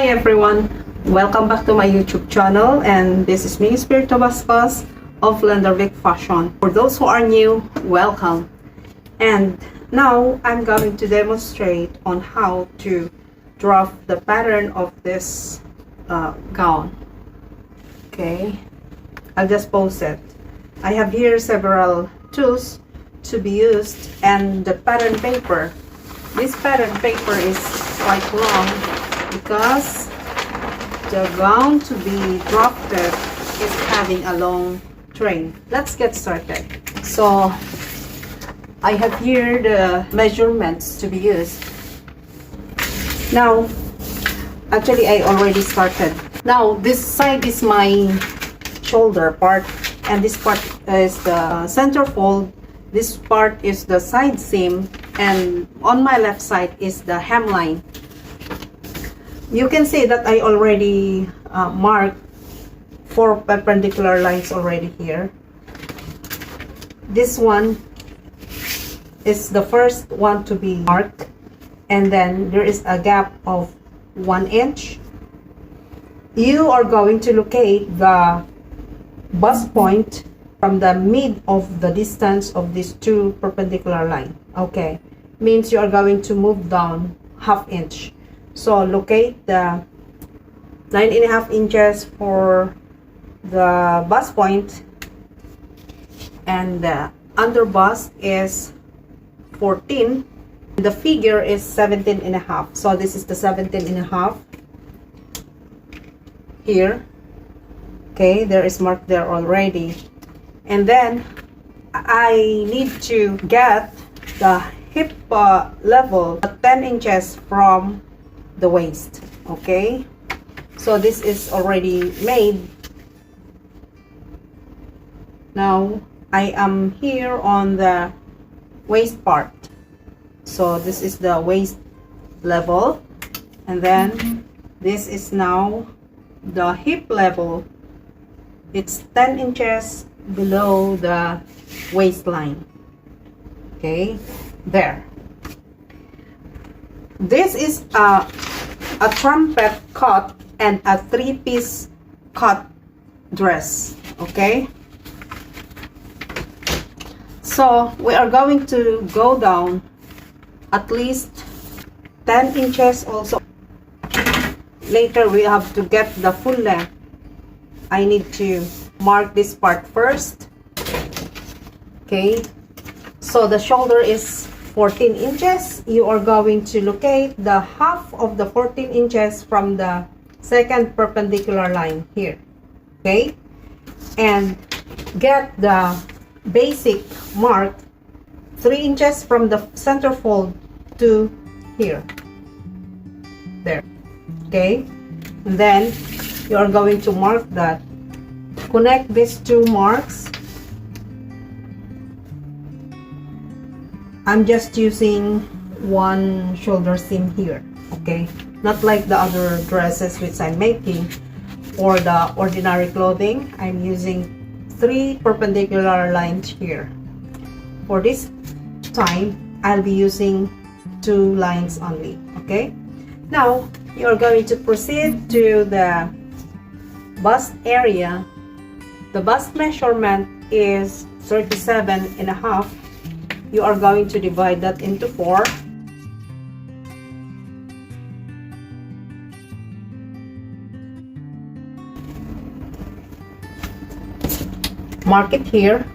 Hi everyone, welcome back to my YouTube channel, and this is me, Spirito Bascos of Lendarvic Fashion. For those who are new, welcome. And now I'm going to demonstrate on how to draft the pattern of this gown. Okay, I'll just post it. I have here several tools to be used and the pattern paper. This pattern paper is quite long because the gown to be drafted is having a long train. Let's get started. So I have here the measurements to be used. Now, actually I already started. Now this side is my shoulder part, and this part is the center fold. This part is the side seam, and on my left side is the hemline. You can see that I already marked 4 perpendicular lines already here. This one is the first one to be marked, and then there is a gap of 1 inch. You are going to locate the bust point from the mid of the distance of these 2 perpendicular lines. Okay, means you are going to move down 1/2 inch. So locate the 9.5 inches for the bust point, and the under bust is 14. The figure is 17.5. So this is the 17.5 here. Okay, there is marked there already. And then I need to get the hip level at 10 inches from the waist. Okay, so this is already made. Now I am here on the waist part. So this is the waist level, and then this is now the hip level. It's 10 inches below the waistline. Okay, there. This is a trumpet cut and a 3-piece cut dress. Okay, so we are going to go down at least 10 inches also. Later we have to get the full length. I need to mark this part first. Okay, so the shoulder is 14 inches. You are going to locate the half of the 14 inches from the second perpendicular line here. Okay, and get the basic mark 3 inches from the center fold to here. There. Okay, and then you are going to mark that. Connect these 2 marks. I'm just using 1 shoulder seam here. Okay, not like the other dresses which I'm making or the ordinary clothing. I'm using 3 perpendicular lines here. For this time I'll be using 2 lines only. Okay, now you are going to proceed to the bust area. The bust measurement is 37.5. You are going to divide that into 4. Mark it here,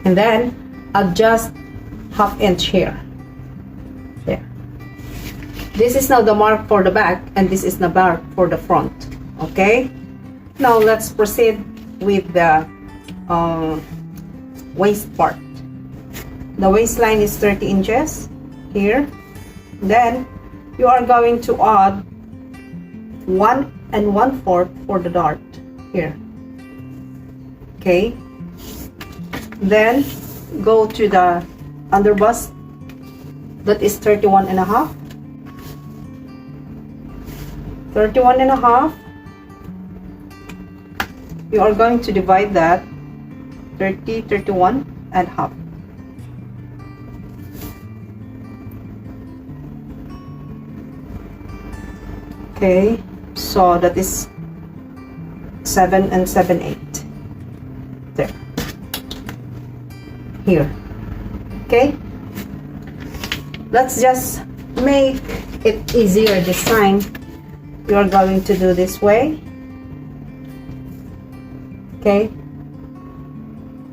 and then adjust 1/2 inch here. There. This is now the mark for the back, and this is the mark for the front. Okay, now let's proceed with the waist part. The waistline is 30 inches here. Then you are going to add 1 1/4 for the dart here. Okay, then go to the under bust, that is 31.5. 31.5. You are going to divide that 31.5. Okay, So that is 7 and 7/8. There. Here. Okay? Let's just make it easier this time. You are going to do this way. Okay?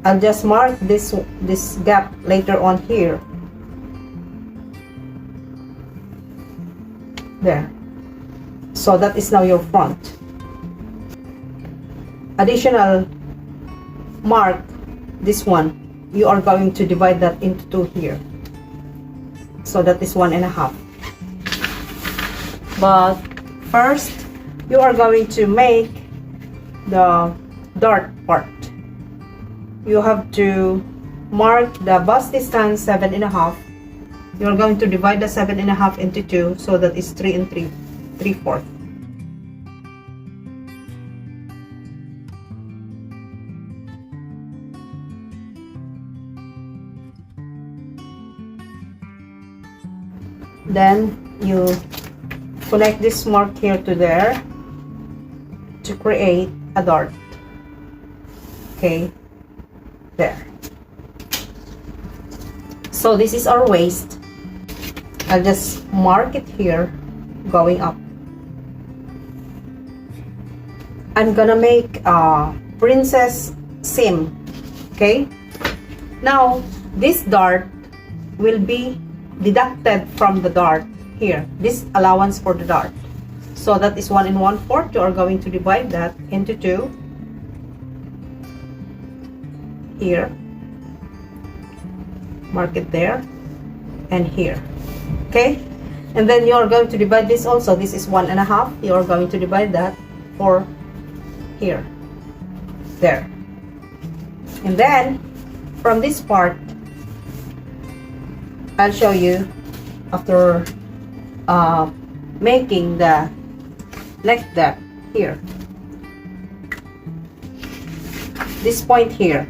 I'll just mark this gap later on here. There. So that is now your front. Additional mark, this one, you are going to divide that into 2 here. So that is 1.5. But first, you are going to make the dart part. You have to mark the bust distance 7.5. You are going to divide the 7.5 into 2, so that is 3 and 3/4. Then you connect this mark here to there to create a dart. Okay, there. So this is our waist. I'll just mark it here going up. I'm gonna make a princess seam. Okay, now this dart will be deducted from the dart here, this allowance for the dart. So that is 1 1/4. You are going to divide that into 2 here, mark it there, and here. Okay, and then you are going to divide this also. This is 1.5. You are going to divide that for here, there, and then from this part I'll show you after making the neck depth here. This point here.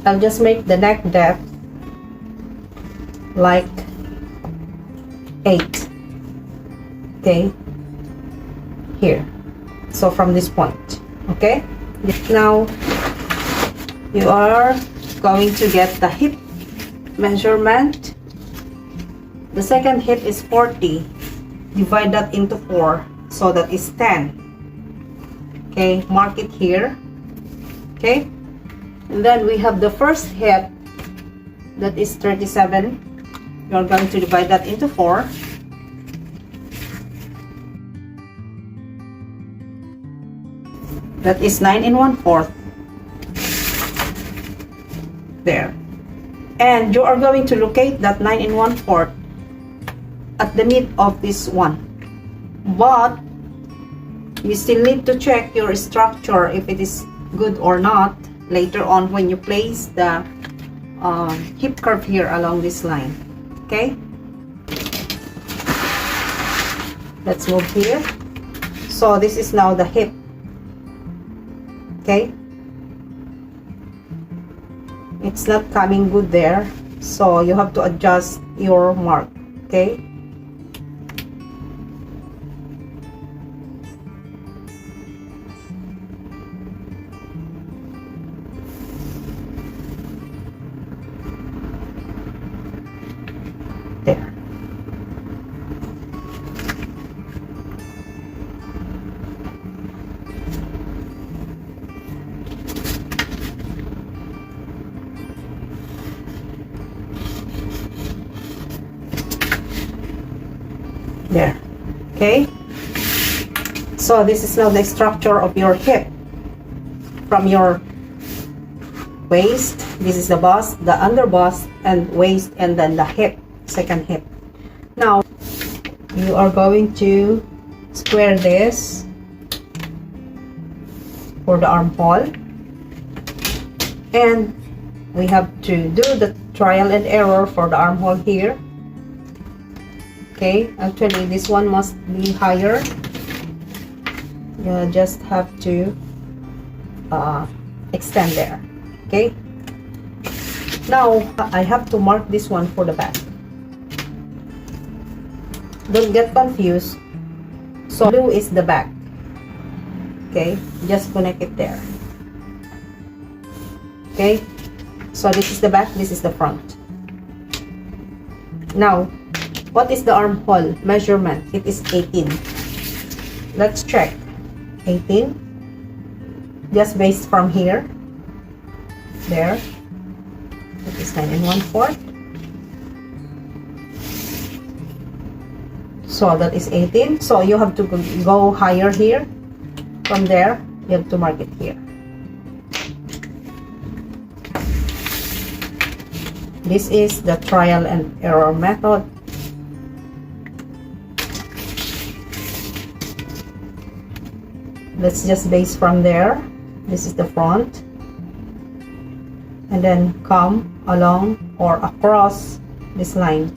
I'll just make the neck depth like 8. Okay, here. So from this point. Okay, now you are going to get the hip measurement. The second hip is 40. Divide that into 4, so that is 10. Okay, mark it here. Okay, and then we have the first hip, that is 37. You are going to divide that into 4. That is 9 1/4. There. And you are going to locate that 9 1/4 at the mid of this one. But you still need to check your structure if it is good or not later on when you place the hip curve here along this line. Okay? Let's move here. So this is now the hip. Okay, it's not coming good there, so you have to adjust your mark. Okay, there. There. Okay, so this is now the structure of your hip. From your waist, this is the bust, the under bust, and waist, and then the hip, second hip. Now you are going to square this for the armhole, and we have to do the trial and error for the armhole here. Okay, actually this one must be higher. You just have to extend there. Okay, Now I have to mark this one for the back. Don't get confused. So blue is the back. Okay, just connect it there. Okay, so this is the back, this is the front. Now, what is the armhole measurement? It is 18. Let's check. 18. Just based from here. There. That is 9 1/4. So that is 18. So you have to go higher here. From there, you have to mark it here. This is the trial and error method. Let's just base from there. This is the front. And then come along or across this line.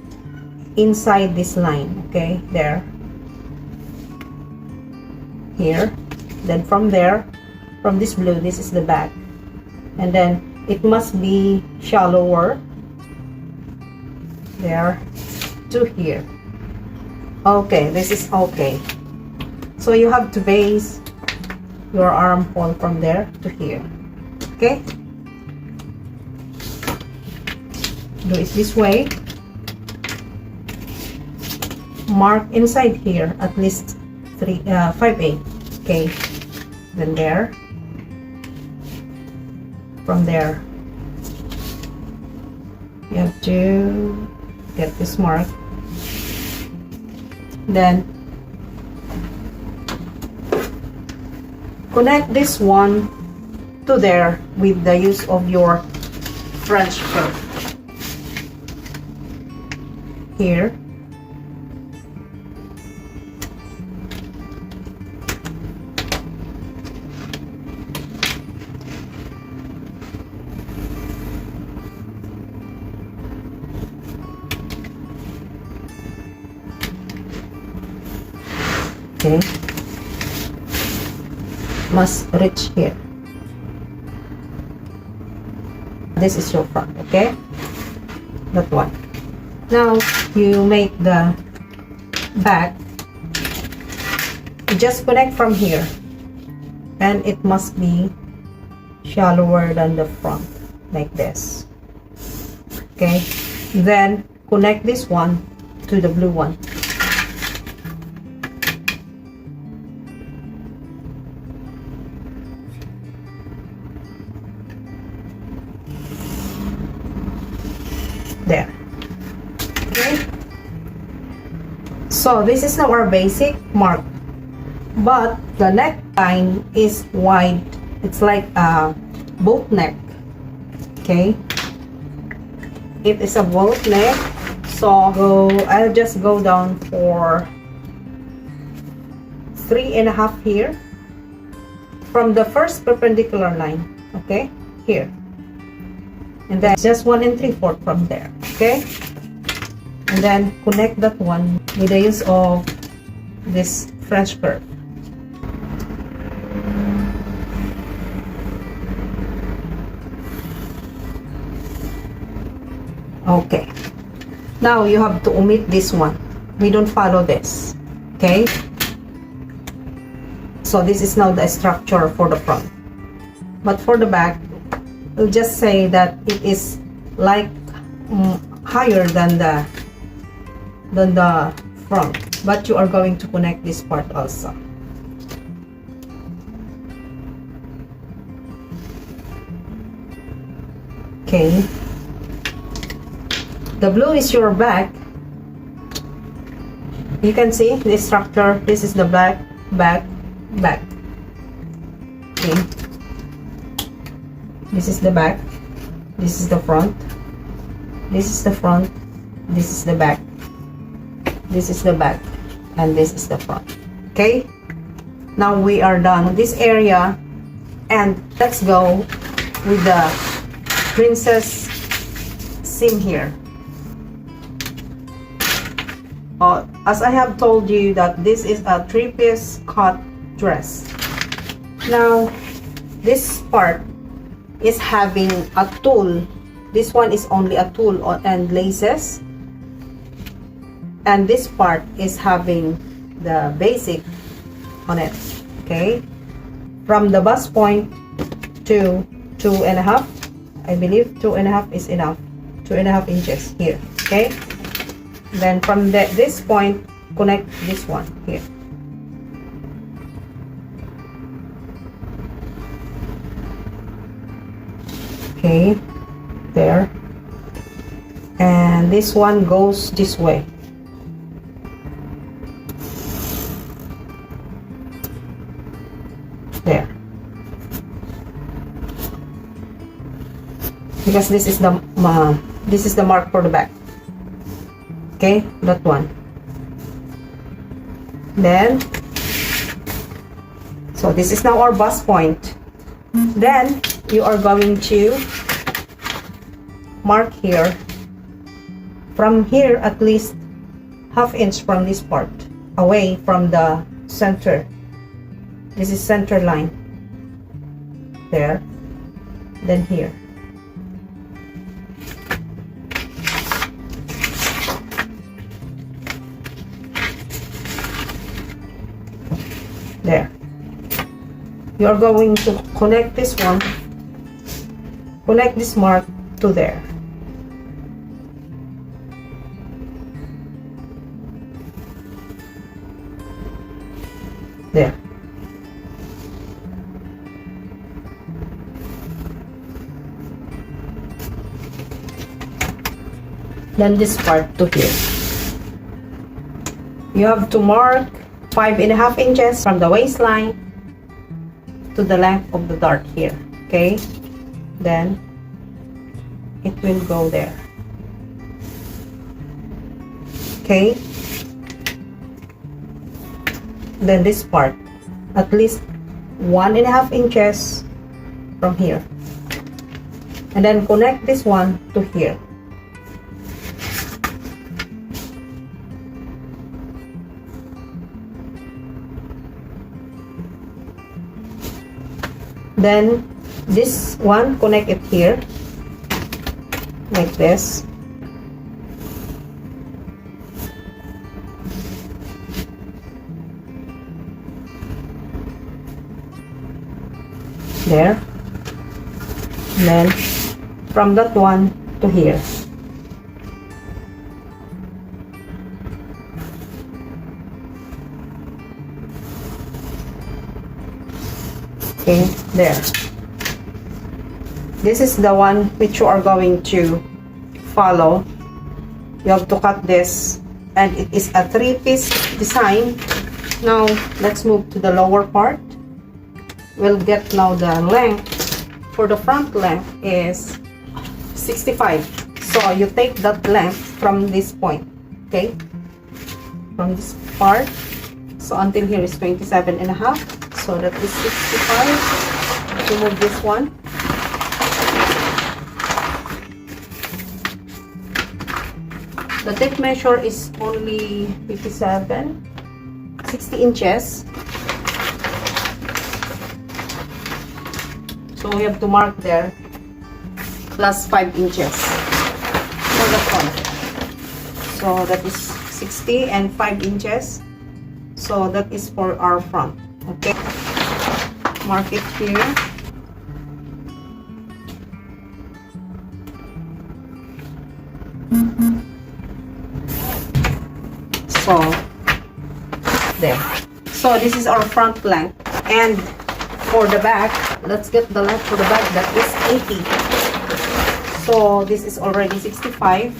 Inside this line. Okay, there. Here. Then from there, from this blue, this is the back. And then it must be shallower. There to here. Okay, this is okay. So you have to base your armhole from there to here. Okay? Do it this way. Mark inside here at least 5/8. Okay. Then there. From there, you have to get this mark. Then connect this one to there with the use of your French curve. Here. Okay, must reach here. This is your front, okay? That one. Now you make the back. You just connect from here, and it must be shallower than the front, like this. Okay, then connect this one to the blue one. There. Okay, so this is now our basic mark, but the neckline is wide. It's like a boat neck. Okay, it is a boat neck. So I'll just go down for 3.5 here from the first perpendicular line. Okay, here. And then just 1 3/4 from there. Okay, and then connect that one with the use of this French curve. Okay, now you have to omit this one. We don't follow this. Okay, so this is now the structure for the front, but for the back, we'll just say that it is like higher than the front, but you are going to connect this part also. Okay, the blue is your back. You can see this structure. This is the back. Okay, this is the back, this is the front, this is the front, this is the back, this is the back, and this is the front. Okay, now we are done with this area, and let's go with the princess seam here. As I have told you that this is a 3-piece cut dress. Now this part is having a tulle This one is only a tulle and laces. And this part is having the basic on it. Okay. From the bust point to 2.5. I believe 2.5 is enough. 2.5 inches here. Okay. Then from this point, connect this one here. Okay, there. And this one goes this way. There. Because this is the mark for the back. Okay, that one. Then, so this is now our bust point. Then you are going to mark here. From here, at least ½ inch from this part, away from the center. This is center line. There. Then here. There. You are going to connect this one, connect this mark to there. There. Then this part to here. You have to mark 5.5 inches from the waistline to the length of the dart here. Okay. Then it will go there. Okay. Then this part, at least 1.5 inches from here. And then connect this one to here. Then this one, connect it here like this. There. And then from that one to here. Okay, there. This is the one which you are going to follow. You have to cut this, and it is a 3-piece design. Now let's move to the lower part. We'll get now the length. For the front length is 65. So you take that length from this point, okay, from this part. So until here is 27.5. So that is 65. Remove this one. The tape measure is only 60 inches. So we have to mark there plus 5 inches for the front. So that is 60 and 5 inches. So that is for our front. Okay. Mark it here. So there. So this is our front length. And for the back, let's get the length for the back. That is 80. So this is already 65.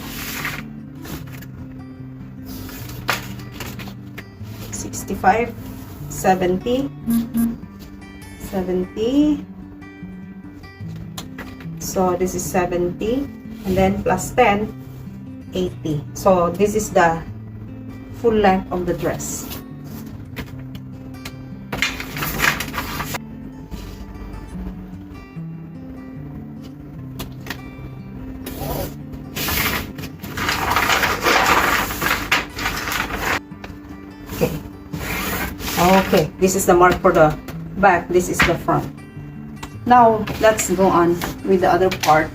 65, 70, 70. So this is 70, and then plus 10, 80. So this is the full length of the dress. Okay, this is the mark for the back, this is the front. Now let's go on with the other part.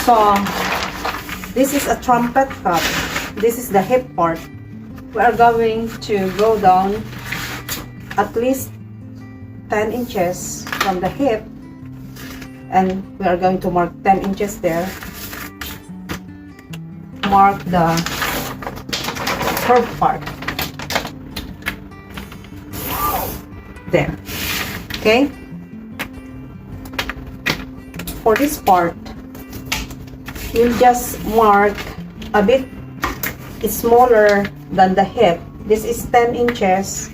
So this is a trumpet cut. This is the hip part. We are going to go down at least 10 inches from the hip, and we are going to mark 10 inches there. Mark the curved part there. Okay, for this part you'll just mark a bit smaller than the hip. This is 10 inches,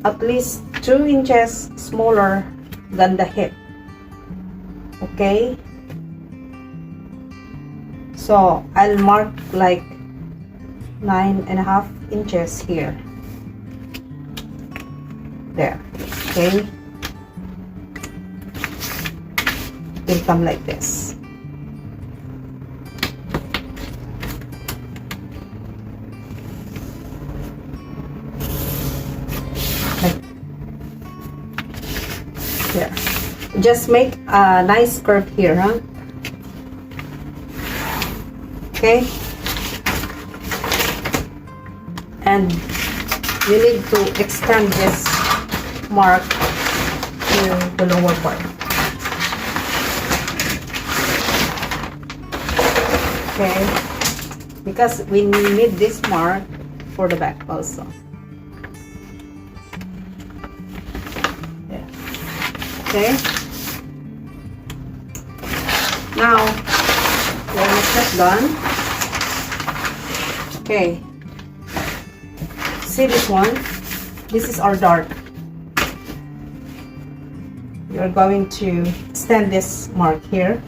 at least 2 inches smaller than the hip. Okay, so I'll mark like 9.5 inches here. There. Okay, it will come like this. There. Just make a nice curve here, huh? Okay. And you need to extend this mark to the lower part. Okay. Because we need this mark for the back also. Okay. Now, we're almost done. Okay. See this one? This is our dark. You're going to extend this mark here.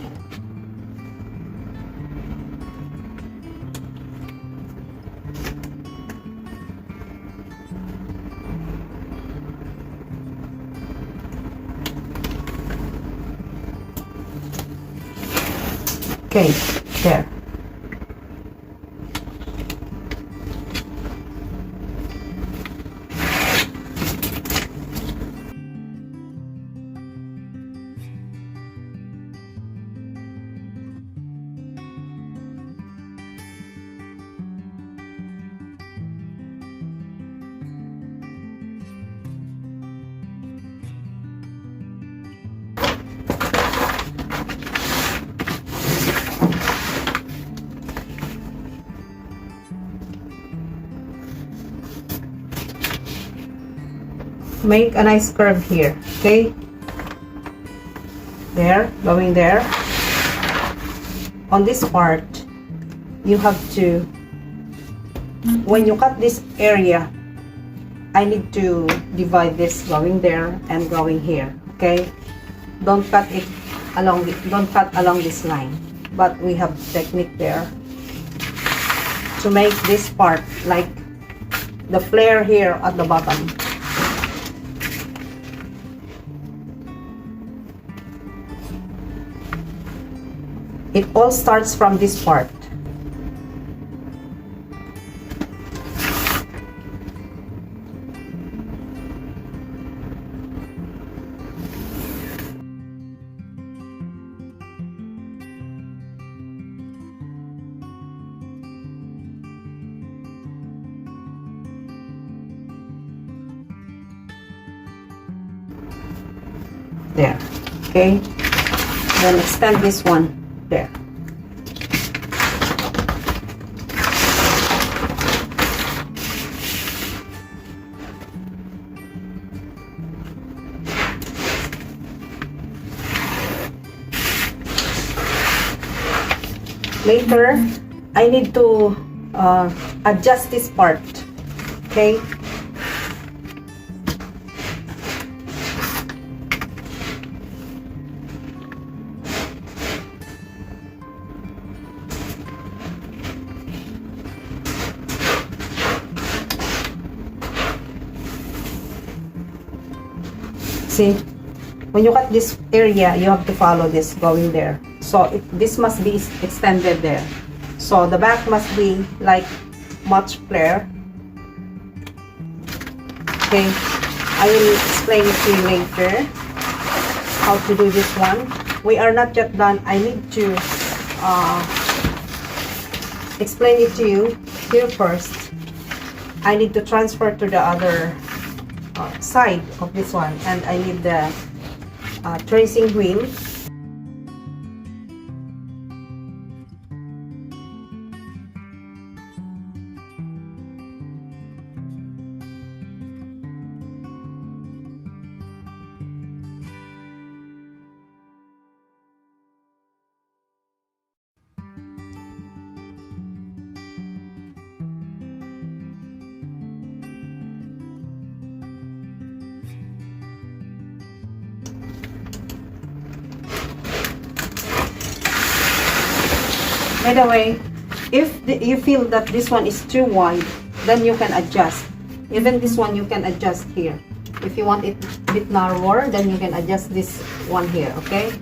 Okay, there. Make a nice curve here. Okay, there, going there. On this part you have to, when you cut this area, I need to divide this going there and going here. Okay, don't cut along this line, but we have technique there to make this part like the flare here at the bottom. It all starts from this part. There. Okay. Then extend this one there. Later, I need to adjust this part. Okay. See, when you cut this area, you have to follow this going there. So this must be extended there. So the back must be like much flare. Okay, I will explain it to you later how to do this one. We are not yet done. I need to explain it to you. Here first, I need to transfer to the other side of this one, and I need the tracing wheel. By the way, if you feel that this one is too wide, then you can adjust. Even this one you can adjust here. If you want it a bit narrower, then you can adjust this one here, okay?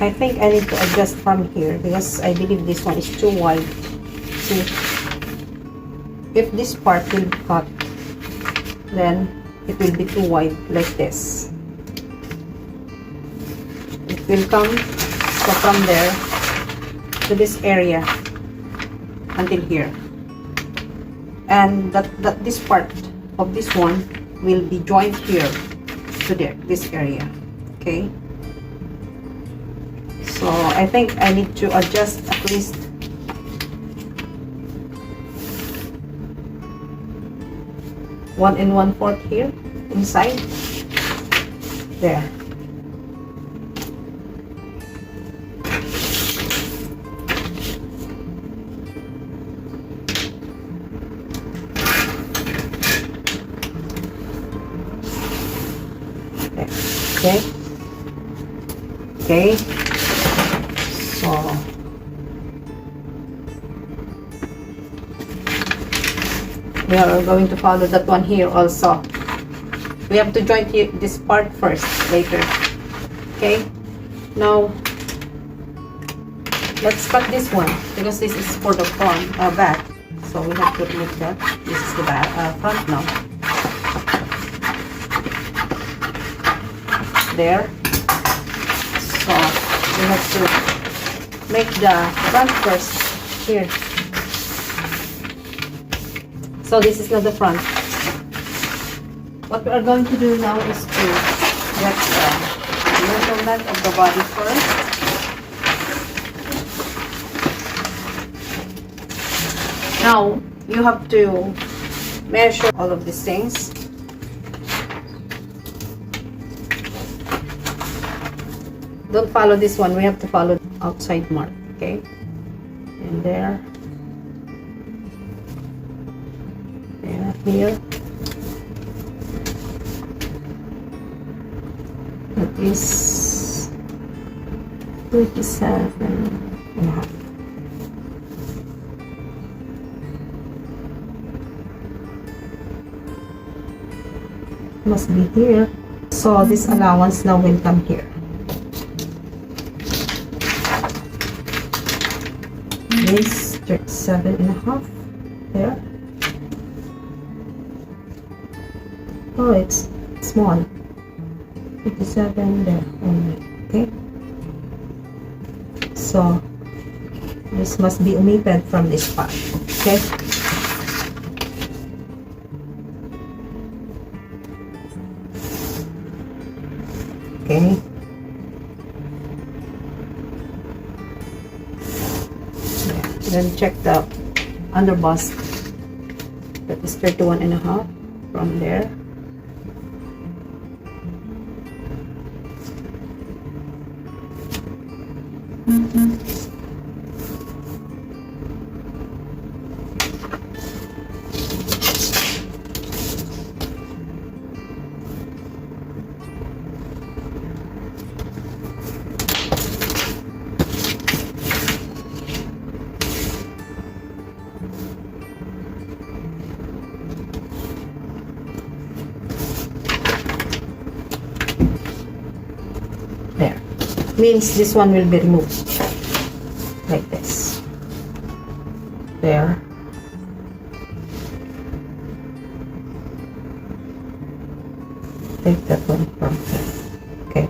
I think I need to adjust from here because I believe this one is too wide. See, if this part will be cut, then it will be too wide like this. It will come so from there to this area until here, and that this part of this one will be joined here to there, this area. Okay, so I think I need to adjust at least 1 1/4 here inside there. Okay. Okay. So we are going to follow that one here also. We have to join this part first later. Okay. Now let's cut this one because this is for the front back. So we have to remove that. This is the back front now. There. So we have to make the front first here. So this is not the front. What we are going to do now is to get the measurement of the body first. Now you have to measure all of these things. Don't follow this one. We have to follow the outside mark. Okay, and there, here. That is 37.5. Must be here. So this allowance now will come here. This 37.5 there. Oh, it's small. 57 there only. Okay. So this must be omitted from this part. Okay. Okay. Then check the underbust. That is 31.5 from there. There. Means this one will be removed. Like this. There. Take that one from here. Okay.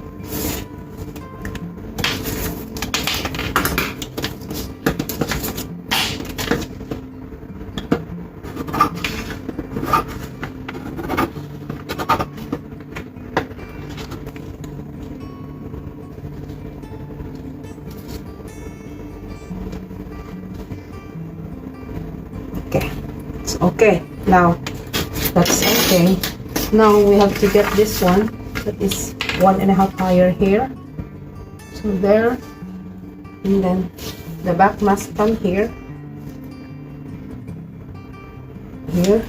Okay, now that's okay. Now we have to get this one that is 1.5 higher here. So there, and then the back must come here. Here.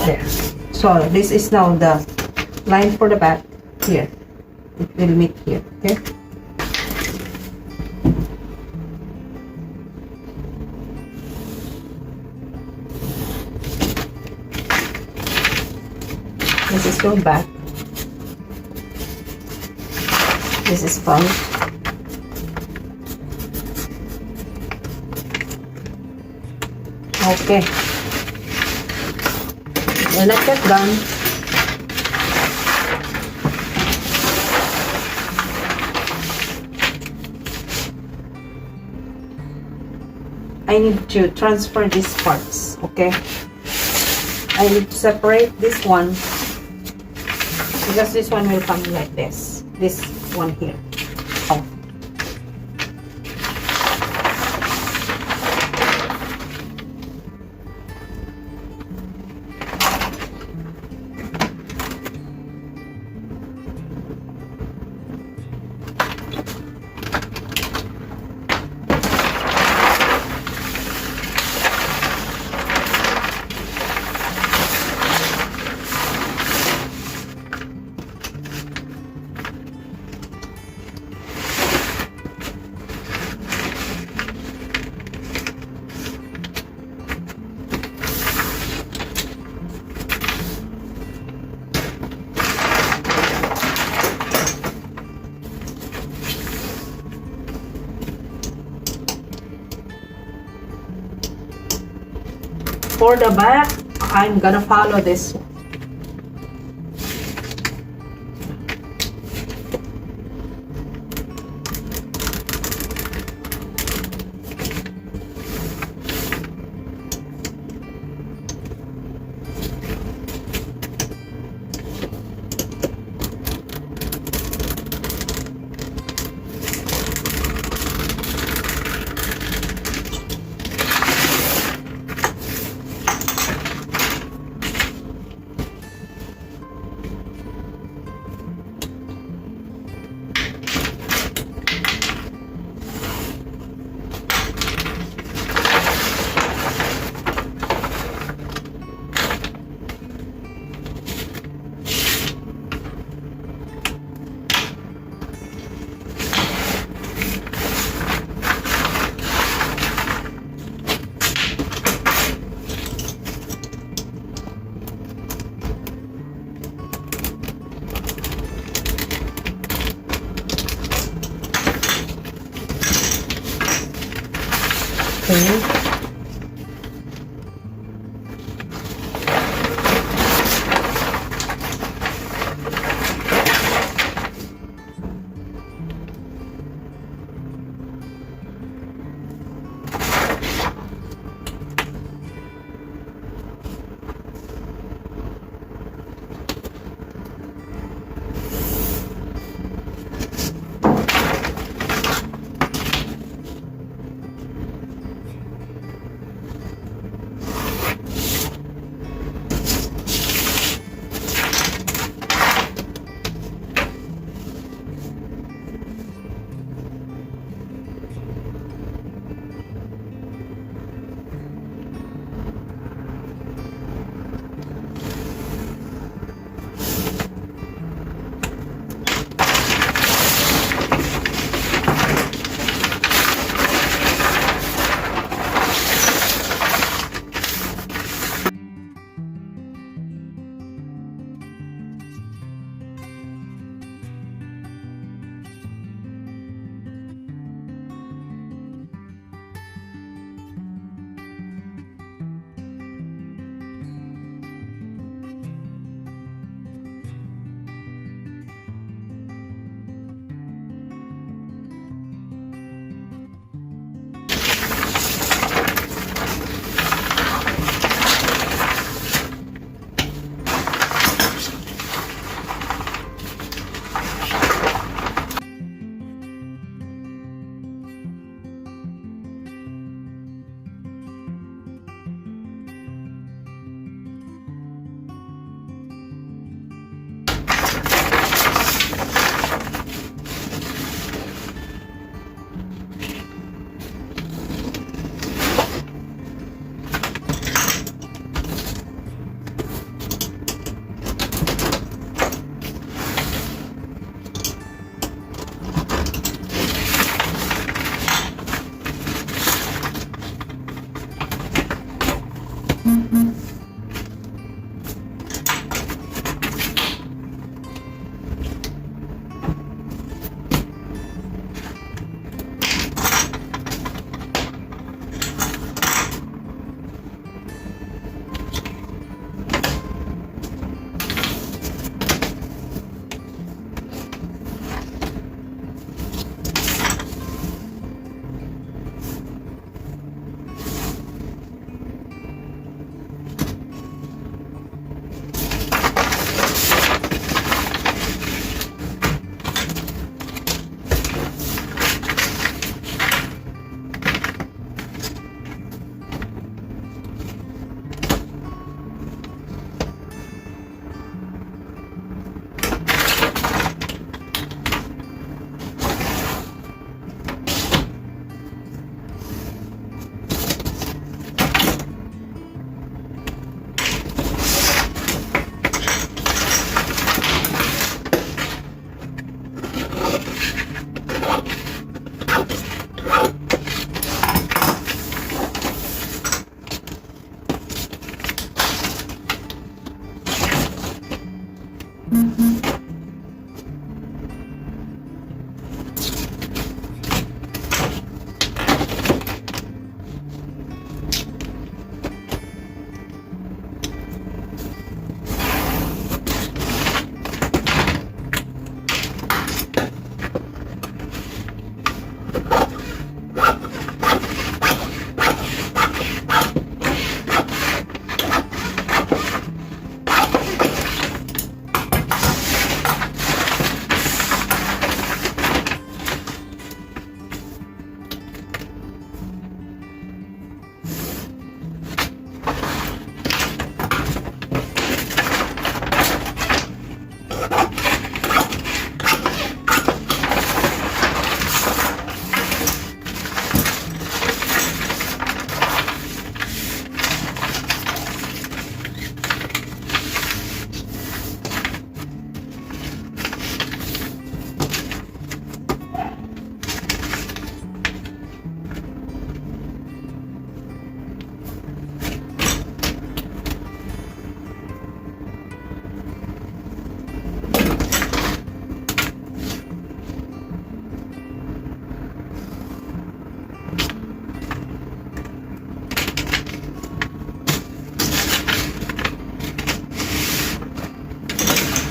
There. So this is now the line for the back here. It will meet here. Okay. This is your back. This is front. Okay. When I get done, I need to transfer these parts, okay? I need to separate this one because this one will come like this. This one here. Oh. For the back, I'm gonna follow this one. Okay.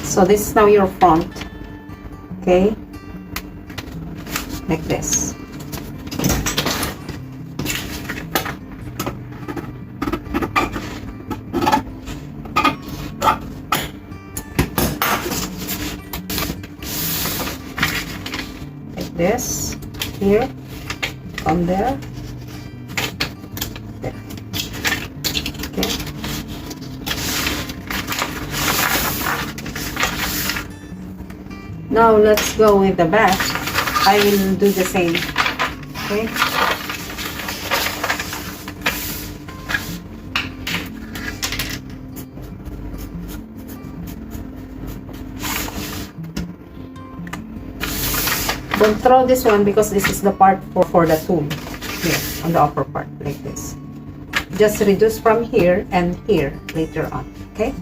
So this is now your front. Okay, like this. Like this. Here, come there. There. Okay. Now let's go with the back. I will do the same. Okay. Don't throw this one because this is the part for the tool. Here, on the upper part, like this. Just reduce from here and here later on. Okay.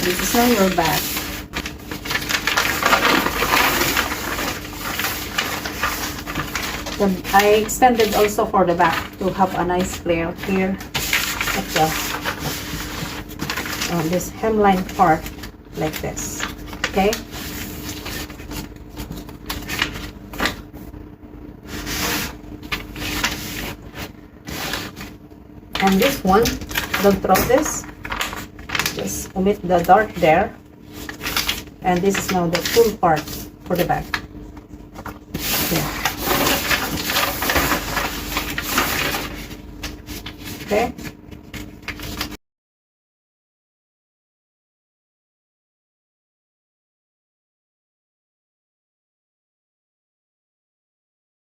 This is now your back. I extended also for the back to have a nice flare here at the this hemline part, like this. Okay. And this one, don't throw this. Just omit the dart there. And this is now the full part for the back.